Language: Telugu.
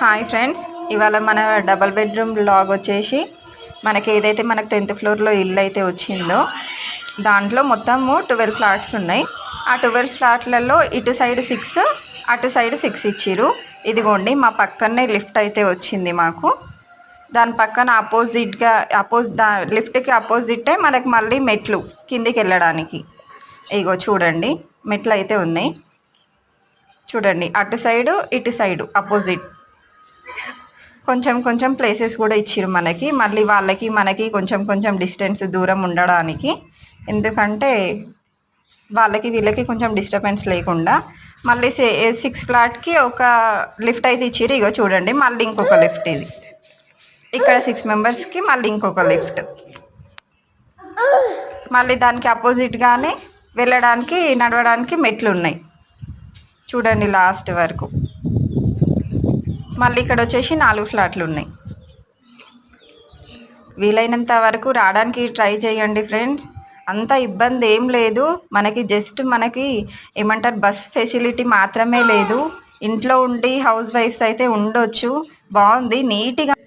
హాయ్ ఫ్రెండ్స్, ఇవాళ మన డబల్ బెడ్రూమ్ బ్లాగ్ వచ్చేసి మనకి ఏదైతే మనకు 10th ఫ్లోర్లో ఇల్లు అయితే వచ్చిందో దాంట్లో మొత్తము 12 ఫ్లాట్స్ ఉన్నాయి. ఆ 12 ఫ్లాట్లలో ఇటు సైడ్ 6 అటు సైడ్ 6 ఇచ్చిరు. ఇదిగోండి మా పక్కనే లిఫ్ట్ అయితే వచ్చింది మాకు. దాని పక్కన ఆపోజిట్గా లిఫ్ట్కి ఆపోజిటే మనకి మళ్ళీ మెట్లు కిందికి వెళ్ళడానికి. ఇగో చూడండి, మెట్లు అయితే ఉన్నాయి. చూడండి, అటు సైడు ఇటు సైడు అపోజిట్ కొంచెం కొంచెం ప్లేసెస్ కూడా ఇచ్చిరు మనకి. మళ్ళీ వాళ్ళకి మనకి కొంచెం కొంచెం డిస్టెన్స్ దూరం ఉండడానికి, ఎందుకంటే వాళ్ళకి వీళ్ళకి కొంచెం డిస్టర్బెన్స్ లేకుండా. మళ్ళీ 6 ఫ్లాట్కి ఒక లిఫ్ట్ అయితే ఇచ్చిరు. ఇగో చూడండి, మళ్ళీ ఇంకొక లిఫ్ట్. ఇది ఇక్కడ 6 మెంబర్స్కి మళ్ళీ ఇంకొక లిఫ్ట్. మళ్ళీ దానికి అపోజిట్గానే వెళ్ళడానికి నడవడానికి మెట్లు ఉన్నాయి. చూడండి లాస్ట్ వరకు. మళ్ళీ ఇక్కడ వచ్చేసి 4 ఫ్లాట్లు ఉన్నాయి. వీలైనంత వరకు రావడానికి ట్రై చేయండి ఫ్రెండ్స్. అంత ఇబ్బంది ఏం లేదు మనకి. జస్ట్ మనకి ఏమంటారు, బస్ ఫెసిలిటీ మాత్రమే లేదు. ఇంట్లో ఉండి హౌస్ వైఫ్స్ అయితే ఉండొచ్చు. బాగుంది, నీట్గా